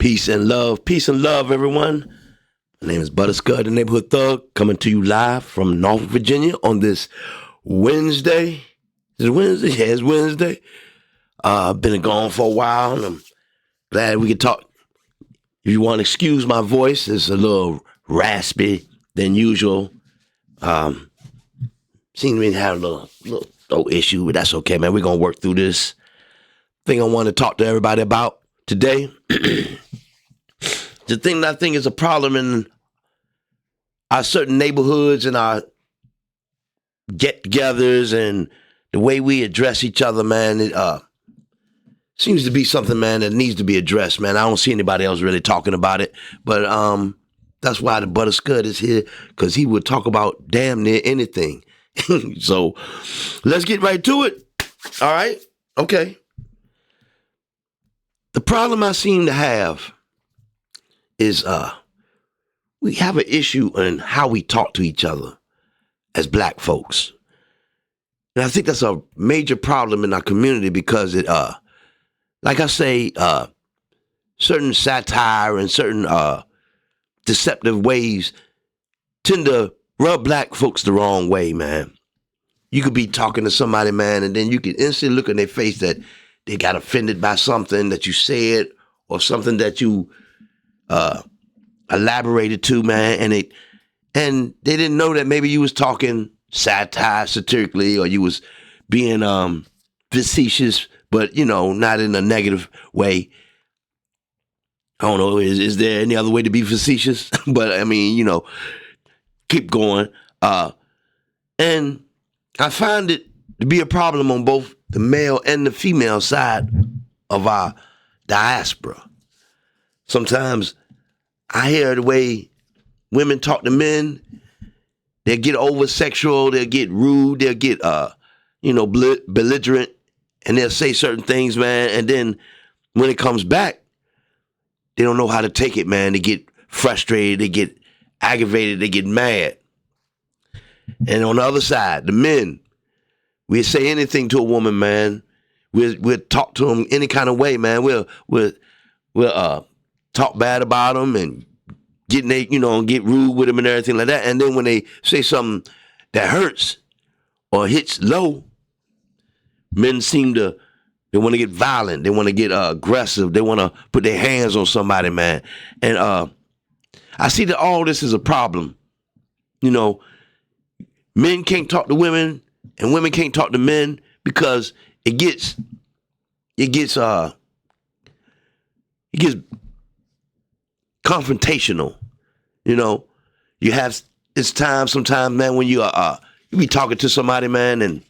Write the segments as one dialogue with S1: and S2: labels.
S1: Peace and love, everyone. My name is Butterscud, the neighborhood thug, coming to you live from Norfolk, Virginia on this Wednesday. Is it Wednesday? Yeah, it's Wednesday. I've been gone for a while, and I'm glad we can talk. If you want to excuse my voice, it's a little raspy than usual. Seems to be having a little issue, but that's okay, man. We're going to work through this. Thing I want to talk to everybody about today. The thing that I think is a problem in our certain neighborhoods and our get-togethers and the way we address each other, man, it seems to be something, man, that needs to be addressed, man. I don't see anybody else really talking about it, but that's why the Butterscud is here, because he would talk about damn near anything. So let's get right to it. All right? Okay. The problem I seem to have is we have an issue in how we talk to each other as black folks. And I think that's a major problem in our community because it, like I say, certain satire and certain deceptive ways tend to rub black folks the wrong way, man. You could be talking to somebody, man, and then you can instantly look in their face that they got offended by something that you said or something that you elaborated to, man, and they didn't know that maybe you was talking satire, satirically, or you was being facetious, but, you know, not in a negative way. I don't know, is there any other way to be facetious? But, I mean, you know, keep going. And I find it to be a problem on both the male and the female side of our diaspora. Sometimes I hear the way women talk to men. They'll get over sexual, they'll get rude, they'll get, belligerent, and they'll say certain things, man. And then when it comes back, they don't know how to take it, man. They get frustrated, they get aggravated, they get mad. And on the other side, the men, we'll say anything to a woman, man. We'll talk to them any kind of way, man. We'll talk bad about them and get rude with them and everything like that. And then when they say something that hurts or hits low, men they want to get violent. They want to get aggressive. They want to put their hands on somebody, man. And I see that all this is a problem. You know, men can't talk to women and women can't talk to men because it gets confrontational. You know, it's time sometimes, man, when you be talking to somebody, man, and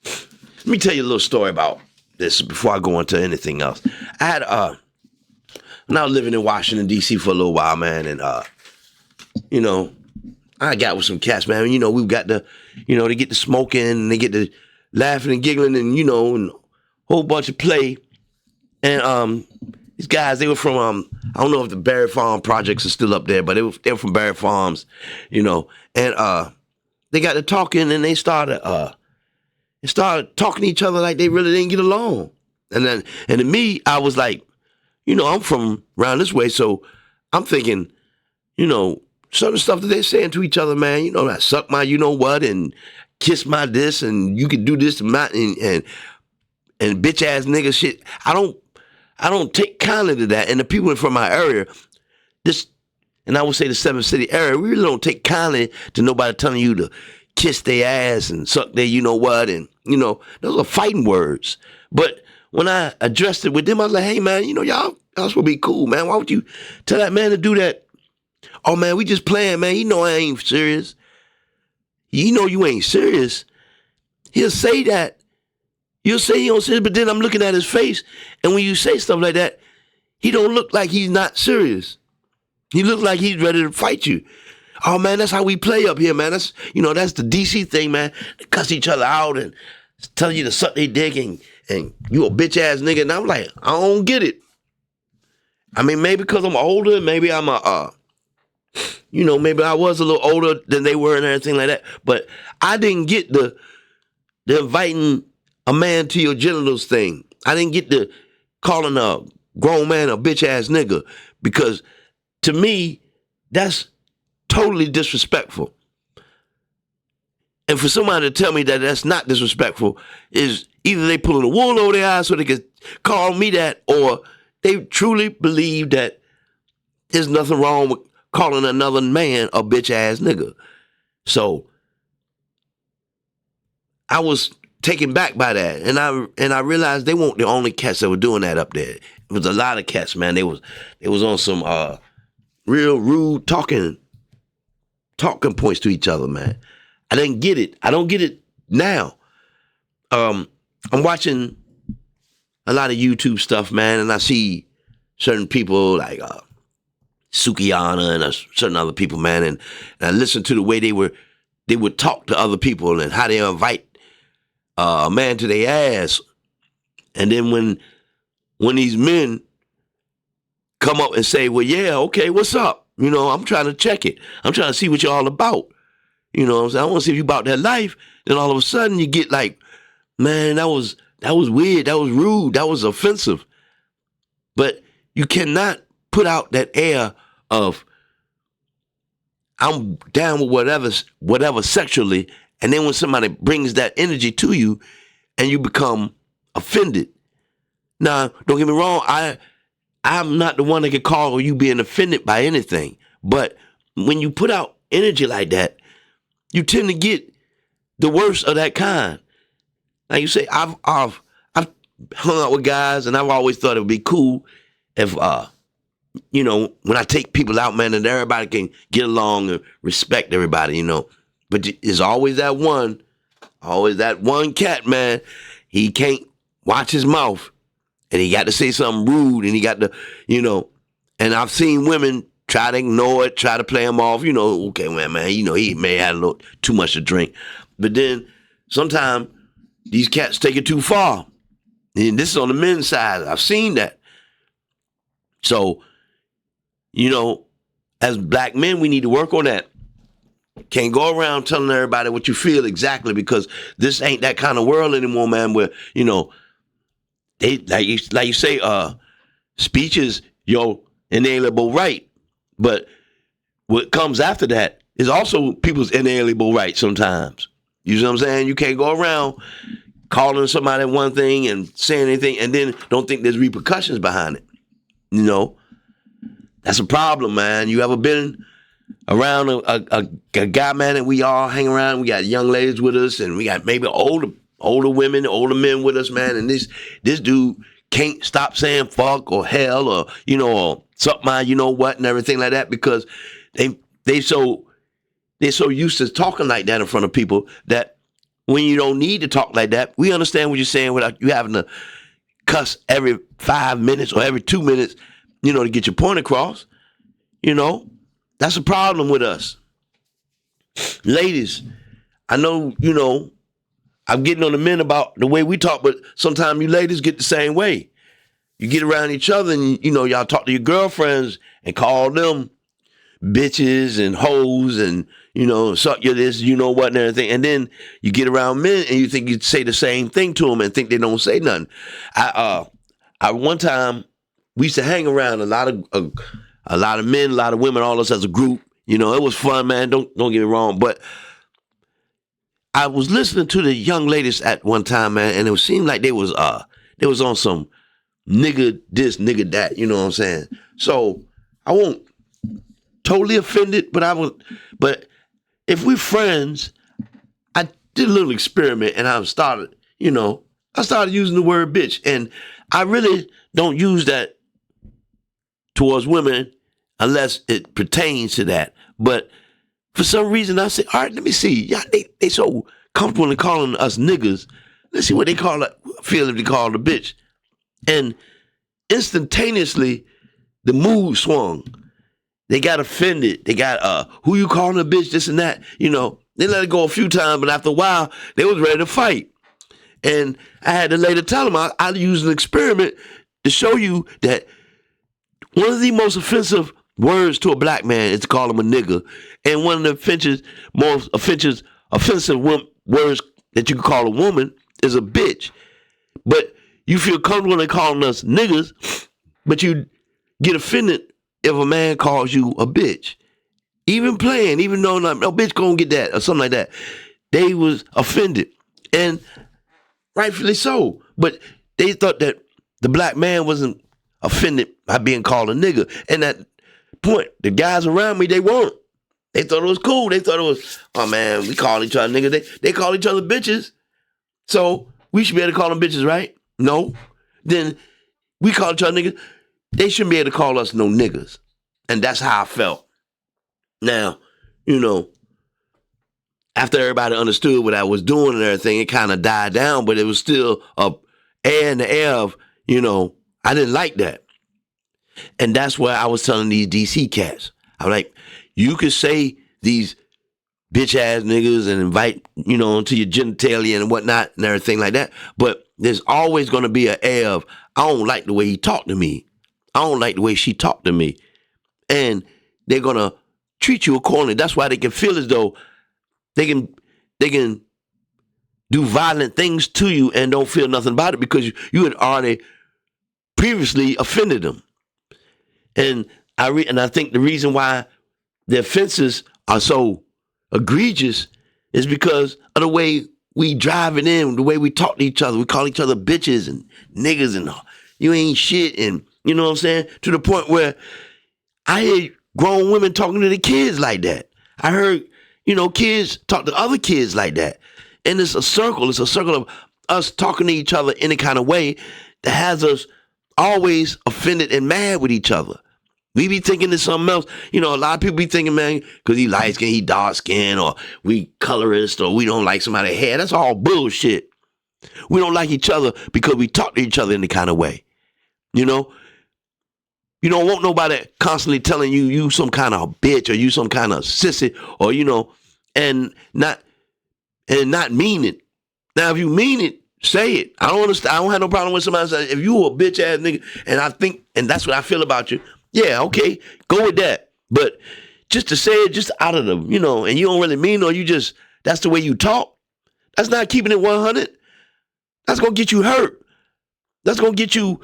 S1: let me tell you a little story about this before I go into anything else. I had when I was living in Washington, D.C. for a little while, man, and I got with some cats, man. You know, we've got to, they get to smoking and they get to laughing and giggling and, and a whole bunch of play. And these guys, they were from, I don't know if the Barry Farm projects are still up there, but they were from Barry Farms, and they got to talking and they started talking to each other like they really didn't get along. And to me, I was like, I'm from around this way, so I'm thinking, some of the stuff that they're saying to each other, man, I suck my you-know-what and kiss my this and you can do this and bitch-ass nigga shit. I don't take kindly to that. And the people from my area, and I would say the Seven City area, we really don't take kindly to nobody telling you to kiss their ass and suck their you-know-what. And, those are fighting words. But when I addressed it with them, I was like, hey, man, y'all supposed to be cool, man. Why would you tell that man to do that? Oh, man, we just playing, man. I ain't serious. You ain't serious. He'll say that. You'll say he don't serious, but then I'm looking at his face, and when you say stuff like that, he don't look like he's not serious. He looks like he's ready to fight you. Oh, man, that's how we play up here, man. That's the D.C. thing, man. They cuss each other out and tell you to suck their dick and you a bitch-ass nigga. And I'm like, I don't get it. I mean, maybe because I'm older, maybe I'm maybe I was a little older than they were and everything like that. But I didn't get the inviting a man to your genitals thing. I didn't get the calling a grown man a bitch ass nigga because to me, that's totally disrespectful. And for somebody to tell me that that's not disrespectful is either they pulling the wool over their eyes so they can call me that, or they truly believe that there's nothing wrong with calling another man a bitch ass nigga. So I was taken back by that, and I realized they weren't the only cats that were doing that up there. It was a lot of cats, man. They was on some real rude talking points to each other, man. I didn't get it. I don't get it now. I'm watching a lot of YouTube stuff, man, and I see certain people like Sukiyana and certain other people, man, and I listen to the way they would talk to other people and how they invite a man to their ass. And then when these men come up and say, well, yeah, okay, what's up? I'm trying to check it. I'm trying to see what you're all about. You know what I'm saying? I want to see if you about that life. Then all of a sudden you get like, man, that was weird. That was rude. That was offensive. But you cannot put out that air of I'm down with whatever sexually, and then when somebody brings that energy to you and you become offended. Now, don't get me wrong, I'm not the one that can call you being offended by anything. But when you put out energy like that, you tend to get the worst of that kind. Like you say, I've hung out with guys, and I've always thought it would be cool if, when I take people out, man, and everybody can get along and respect everybody, But there's always that one cat, man. He can't watch his mouth, and he got to say something rude, and he got to, And I've seen women try to ignore it, try to play him off. Okay, man, he may have a little too much to drink. But then sometimes these cats take it too far. And this is on the men's side. I've seen that. So, as black men, we need to work on that. Can't go around telling everybody what you feel exactly, because this ain't that kind of world anymore, man, where, they, like you say, speech is your inalienable right. But what comes after that is also people's inalienable right sometimes. You know what I'm saying? You can't go around calling somebody one thing and saying anything and then don't think there's repercussions behind it. That's a problem, man. You ever been around a guy, man, and we all hang around, we got young ladies with us, and we got maybe older women, older men with us, man, and this dude can't stop saying fuck or hell or, or something, what, and everything like that, because they're so used to talking like that in front of people that when you don't need to talk like that, we understand what you're saying without you having to cuss every 5 minutes or every 2 minutes, to get your point across. That's a problem with us. Ladies, I know, I'm getting on the men about the way we talk, but sometimes you ladies get the same way. You get around each other and, y'all talk to your girlfriends and call them bitches and hoes and, suck your this, what and everything. And then you get around men and you think you'd say the same thing to them and think they don't say nothing. I one time, we used to hang around a lot of men, a lot of women, all us as a group. It was fun, man. Don't get me wrong. But I was listening to the young ladies at one time, man, and it seemed like they was on some nigga this, nigga that, you know what I'm saying? So I won't totally offended, but if we're friends, I did a little experiment and I started using the word bitch. And I really don't use that towards women unless it pertains to that. But for some reason, I said, all right, let me see. Yeah, they so comfortable in calling us niggas. Let's see what they feel if they call the bitch. And instantaneously, the mood swung. They got offended. They got, who you calling a bitch, this and that. They let it go a few times, but after a while, they was ready to fight. And I had to later tell them I used an experiment to show you that one of the most offensive words to a black man is to call him a nigga. And one of the most offensive words that you can call a woman is a bitch. But you feel comfortable in calling us niggas, but you get offended if a man calls you a bitch, even playing, even though like, no bitch gonna get that or something like that, they was offended, and rightfully so. But they thought that the black man wasn't offended by being called a nigga. And at point, the guys around me, they weren't. They thought it was cool. They thought it was, oh man, we call each other niggas. They call each other bitches. So we should be able to call them bitches, right? No. Then we call each other niggas. They shouldn't be able to call us no niggas. And that's how I felt. Now, after everybody understood what I was doing and everything, it kind of died down, but it was still a air in the air of, I didn't like that. And that's why I was telling these DC cats. I'm like, you could say these bitch ass niggas and invite, to your genitalia and whatnot and everything like that. But there's always going to be an air of, I don't like the way he talked to me. I don't like the way she talked to me. And they're going to treat you accordingly. That's why they can feel as though they can do violent things to you and don't feel nothing about it because you had already previously offended them. And I think the reason why the offenses are so egregious is because of the way we drive it in, the way we talk to each other. We call each other bitches and niggas and you ain't shit and you know what I'm saying? To the point where I hear grown women talking to the kids like that. I heard, kids talk to other kids like that. And it's a circle. It's a circle of us talking to each other in a kind of way that has us always offended and mad with each other. We be thinking it's something else. A lot of people be thinking, man, because he light skin, he dark skin, or we colorist, or we don't like somebody's hair. That's all bullshit. We don't like each other because we talk to each other in the kind of way. You don't want nobody constantly telling you some kind of bitch or you some kind of sissy or, and not mean it. Now, if you mean it, say it. I don't understand. I don't have no problem with somebody saying, if you a bitch ass nigga, and that's what I feel about you, yeah, okay, go with that. But just to say it just out of the, and you don't really mean or you just, that's the way you talk, that's not keeping it 100. That's going to get you hurt. That's going to get you,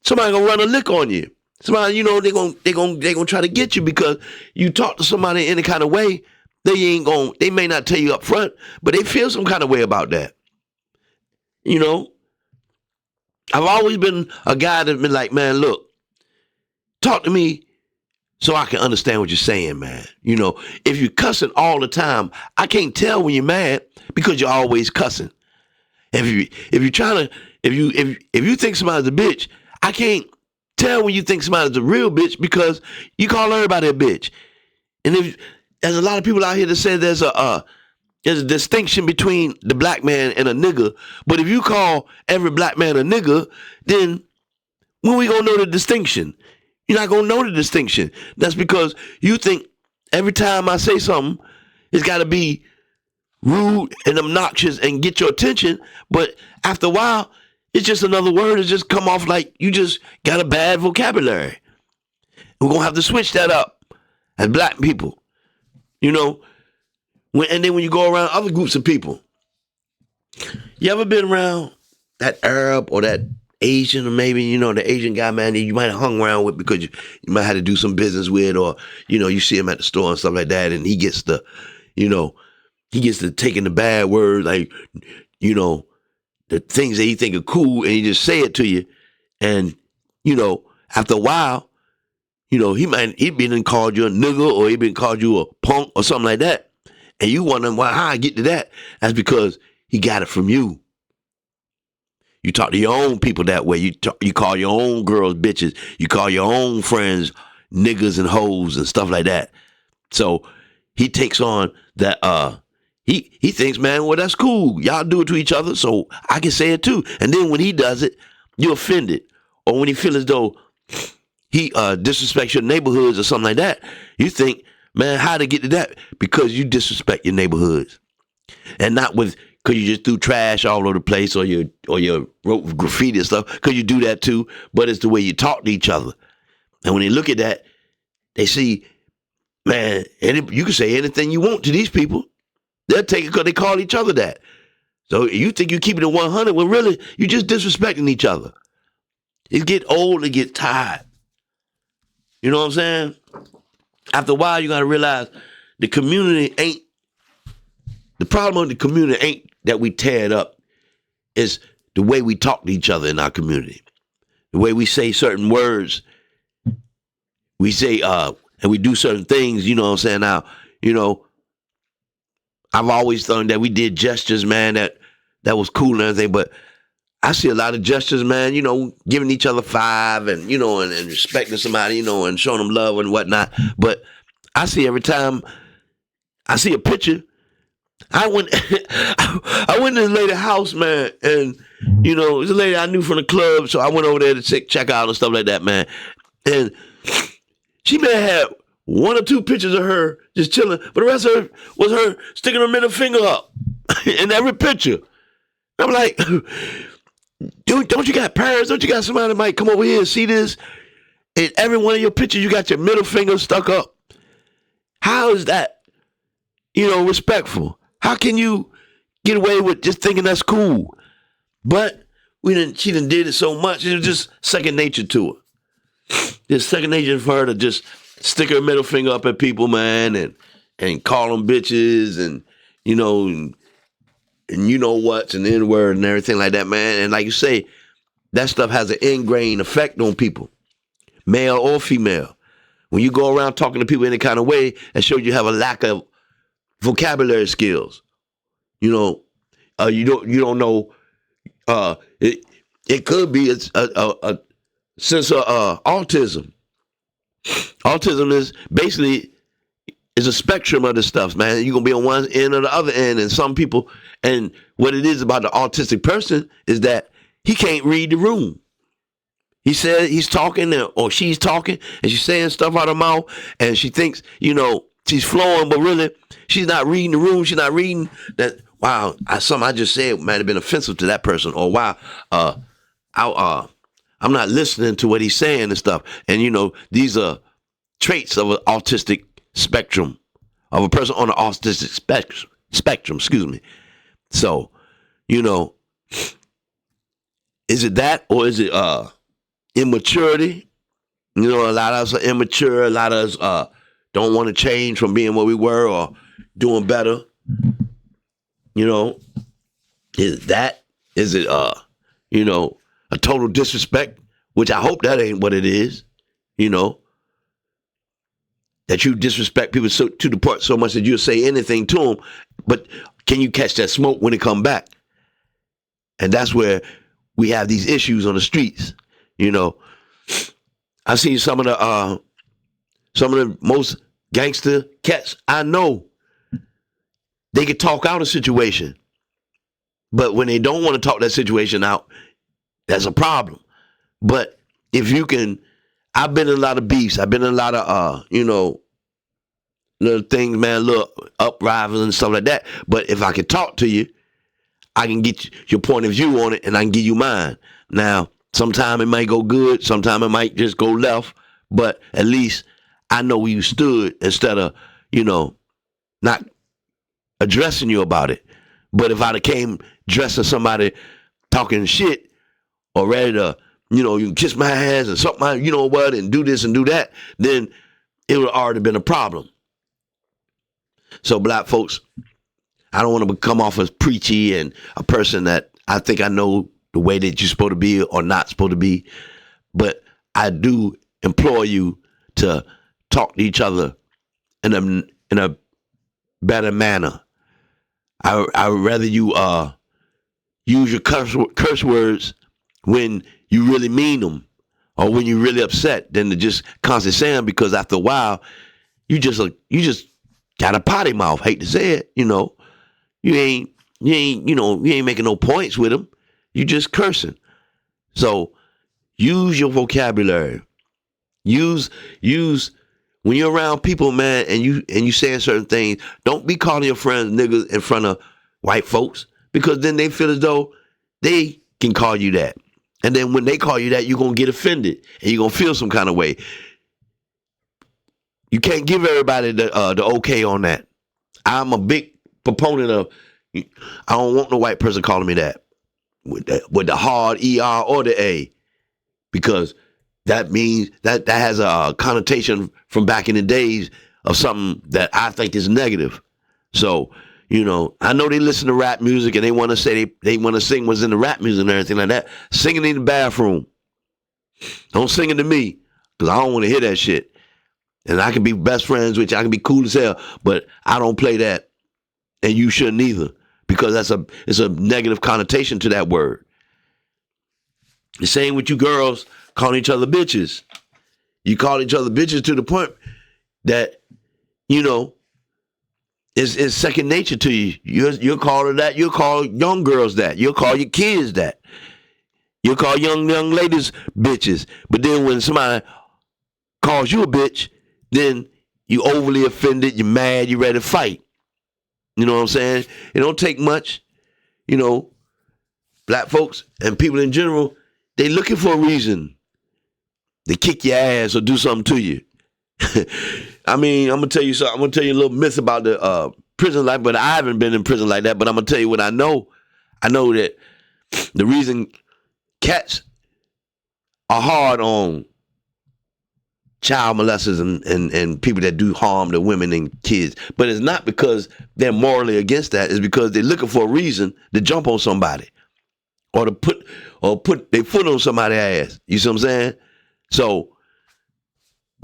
S1: somebody going to run a lick on you. Somebody, they're going to try to get you because you talk to somebody in any kind of way. They may not tell you up front, but they feel some kind of way about that. I've always been a guy that's been like, man, look, talk to me so I can understand what you're saying, man. If you're cussing all the time, I can't tell when you're mad because you're always cussing. If you think somebody's a bitch, I can't tell when you think somebody's a real bitch because you call everybody a bitch. And there's a lot of people out here that say there's a distinction between the black man and a nigga. But if you call every black man a nigga, then when we gonna know the distinction? You're not gonna know the distinction. That's because you think every time I say something, it's gotta be rude and obnoxious and get your attention. But after a while, it's just another word. It's just come off like you just got a bad vocabulary. We're gonna have to switch that up as black people. And then when you go around other groups of people, you ever been around that Arab or that Asian or maybe, the Asian guy, man, that you might have hung around with because you might have to do some business with or, you see him at the store and stuff like that and he gets to taking the bad words like, the things that he think are cool and he just say it to you. And, after a while, he been called you a nigga or he been called you a punk or something like that. And you wondering how I get to that. That's because he got it from you. You talk to your own people that way. You call your own girls bitches. You call your own friends niggas and hoes and stuff like that. So he takes on that, he thinks, man, well, that's cool. Y'all do it to each other, so I can say it too. And then when he does it, you're offended. Or when he feels as though he disrespects your neighborhoods or something like that, you think, man, how to get to that? Because you disrespect your neighborhoods. And not because you just threw trash all over the place or you wrote graffiti and stuff, because you do that too, but it's the way you talk to each other. And when they look at that, they see, man, you can say anything you want to these people. They'll take it because they call each other that. So you think you're keeping it 100 when really you're just disrespecting each other. It get old, it get tired. You know what I'm saying? After a while, you got to realize the community ain't, the problem of the community ain't that we tear it up. It's the way we talk to each other in our community. The way we say certain words. We say, and we do certain things, you know what I'm saying? Now, you know, I've always thought that we did gestures, man, that was cool and everything, but I see a lot of gestures, man, you know, giving each other five and, you know, and respecting somebody, you know, and showing them love and whatnot. But I see every time I see a picture, I went I went to this lady's house, man, and, you know, it was a lady I knew from the club, so I went over there to check out and stuff like that, man. And she may have had one or two pictures of her just chilling, but the rest of her was her sticking her middle finger up in every picture. I'm like, dude, don't you got parents? Don't you got somebody that might come over here and see this? In every one of your pictures, you got your middle finger stuck up. How is that, you know, respectful? How can you get away with just thinking that's cool? But she done did it so much, it was just second nature to her. It's second nature for her to just stick her middle finger up at people, man, and call them bitches and, you know, and you know what's an N-word and everything like that, man. And like you say, that stuff has an ingrained effect on people, male or female. When you go around talking to people any kind of way, that shows you have a lack of vocabulary skills. You know, you don't know. It could be a sense of autism. Autism is basically is a spectrum of this stuff, man. You're gonna be on one end or the other end, and some people. And what it is about the autistic person is that he can't read the room. He said he's talking or she's talking and she's saying stuff out of her mouth and she thinks, you know, she's flowing, but really she's not reading the room. She's not reading that, wow, something I just said might have been offensive to that person, or wow, I'm not listening to what he's saying and stuff. And, you know, these are traits of an autistic spectrum, of a person on the autistic spectrum, excuse me. So, you know, is it that, or is it immaturity? You know, a lot of us are immature. A lot of us don't want to change from being what we were or doing better. You know, is it you know, a total disrespect, which I hope that ain't what it is, you know, that you disrespect people to the point so much that you'll say anything to them, but can you catch that smoke when it come back? And that's where we have these issues on the streets, you know. I seen some of the most gangster cats I know. They can talk out a situation, but when they don't want to talk that situation out, that's a problem. But if you can, I've been in a lot of beefs. I've been in a lot of, you know, little things, man, little uprisings and stuff like that. But if I can talk to you, I can get your point of view on it and I can give you mine. Now, sometime it might go good. Sometime it might just go left. But at least I know where you stood instead of, you know, not addressing you about it. But if I'd have came dressing somebody talking shit or ready to, you know, you can kiss my ass and suck my, you know what, and do this and do that, then it would have already been a problem. So black folks, I don't want to come off as preachy and a person that I think I know the way that you're supposed to be or not supposed to be. But I do implore you to talk to each other in a better manner. I would rather you use your curse words when you really mean them or when you're really upset than to just constantly say them, because after a while you just got a potty mouth. Hate to say it, you know. You ain't making no points with them. You just cursing. So use your vocabulary. Use when you're around people, man, and you saying certain things. Don't be calling your friends niggas in front of white folks, because then they feel as though they can call you that. And then when they call you that, you're gonna get offended and you're gonna feel some kind of way. You can't give everybody the okay on that. I'm a big proponent of, I don't want no white person calling me that with the hard ER or the A, because that means that has a connotation from back in the days of something that I think is negative. So, I know they listen to rap music and they want to say they want to sing what's in the rap music and everything like that. Sing it in the bathroom. Don't sing it to me because I don't want to hear that shit. And I can be best friends with you. I can be cool as hell, but I don't play that. And you shouldn't either because it's a negative connotation to that word. The same with you girls calling each other bitches. You call each other bitches to the point that, it's second nature to you. You'll call her that. You'll call young girls that. You'll call your kids that. You'll call young ladies bitches. But then when somebody calls you a bitch, then you overly offended, you're mad, you're ready to fight. You know what I'm saying? It don't take much. Black folks and people in general, they looking for a reason to kick your ass or do something to you. I mean, I'm going to tell you something. I'm going to tell you a little myth about the prison life, but I haven't been in prison like that. But I'm going to tell you what I know. I know that the reason cats are hard on child molesters and people that do harm to women and kids, but it's not because they're morally against that. It's because they're looking for a reason to jump on somebody or to put their foot on somebody's ass. You see what I'm saying? So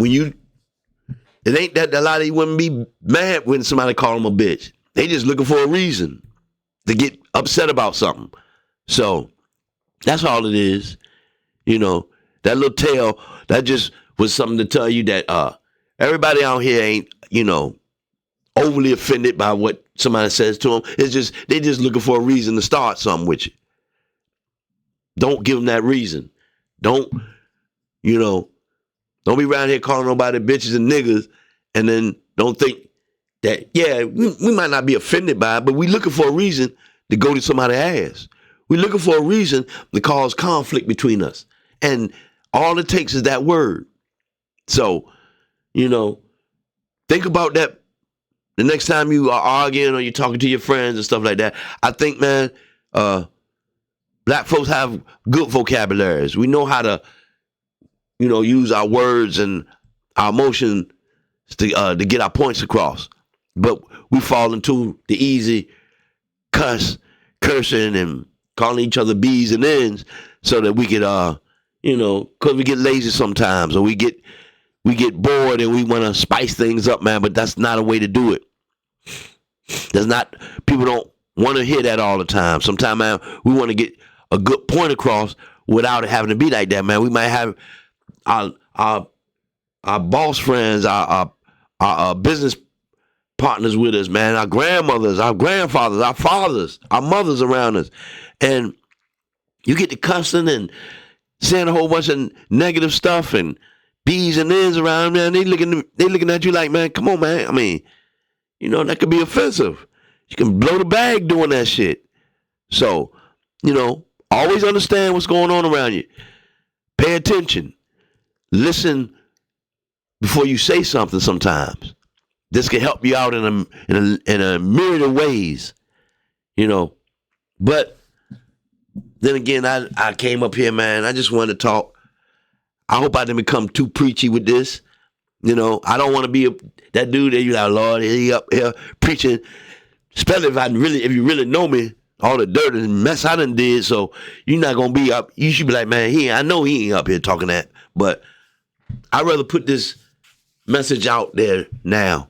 S1: it ain't that a lot of you wouldn't be mad when somebody call them a bitch. They just looking for a reason to get upset about something. So that's all it is. That little tale, that just was something to tell you that everybody out here ain't, overly offended by what somebody says to them. It's just, they just looking for a reason to start something with you. Don't give them that reason. Don't be around here calling nobody bitches and niggas and then don't think that, yeah, we might not be offended by it, but we looking for a reason to go to somebody's ass. We looking for a reason to cause conflict between us. And all it takes is that word. So, think about that the next time you are arguing or you're talking to your friends and stuff like that. I think, man, black folks have good vocabularies. We know how to, use our words and our emotions to get our points across. But we fall into the easy cursing and calling each other B's and N's so that we could, because we get lazy sometimes or we get bored and we want to spice things up, man. But that's not a way to do it. People don't want to hear that all the time. Sometimes, man, we want to get a good point across without it having to be like that, man. We might have our boss friends, our business partners with us, man, our grandmothers, our grandfathers, our fathers, our mothers around us. And you get to cussing and saying a whole bunch of negative stuff and B's and N's around, man. They looking at you like, man, come on, man. I mean, that could be offensive. You can blow the bag doing that shit. So, always understand what's going on around you. Pay attention. Listen before you say something sometimes. This can help you out in a myriad of ways, But then again, I came up here, man. I just wanted to talk. I hope I didn't become too preachy with this. I don't want to be that dude that you like, Lord, he up here preaching. Especially if you really know me, all the dirt and mess I done did. So you're not gonna be up. You should be like, man, I know he ain't up here talking that. But I'd rather put this message out there now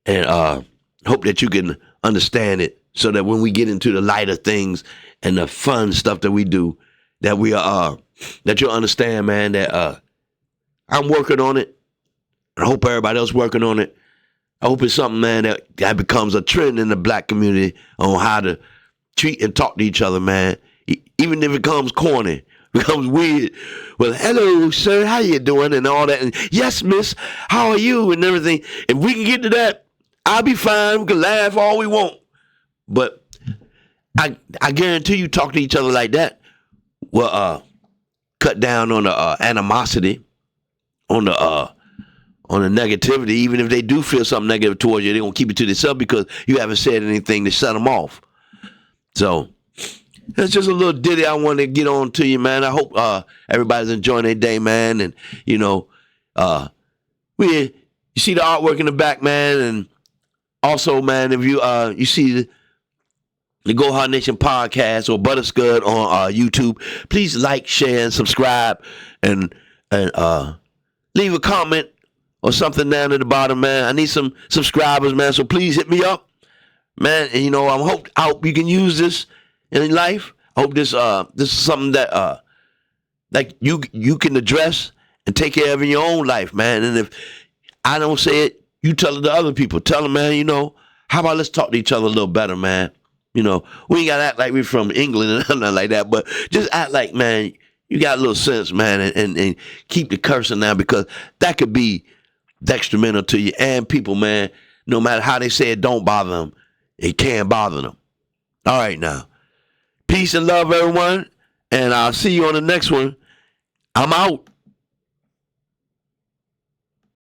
S1: and hope that you can understand it so that when we get into the lighter things and the fun stuff that we do, that we are that you'll understand, man, that I'm working on it. I hope everybody else working on it. I hope it's something, man, that becomes a trend in the black community on how to treat and talk to each other, man. Even if it becomes corny, becomes weird. Well, hello, sir, how you doing? And all that. And yes, miss, how are you? And everything. If we can get to that, I'll be fine. We can laugh all we want. But I guarantee you talk to each other like that will cut down on the animosity, on the negativity. Even if they do feel something negative towards you, they're going to keep it to themselves because you haven't said anything to shut them off. So That's just a little ditty I want to get on to you, man. I hope everybody's enjoying their day, man. And you know, we you see the artwork in the back, man, and also, man, if you see the Go Hard Nation podcast or Butterscud on YouTube, please like, share, and subscribe, and leave a comment or something down at the bottom, man. I need some subscribers, man. So please hit me up, man. And I hope you can use this in life. I hope this is something that like you can address and take care of in your own life, man. And if I don't say it, you tell it to other people. Tell them, man, how about let's talk to each other a little better, man. We ain't got to act like we're from England and nothing like that, but just act like, man, you got a little sense, man, and keep the cursing now, because that could be detrimental to you and people, man. No matter how they say it don't bother them, it can bother them. All right, now. Peace and love, everyone, and I'll see you on the next one. I'm out.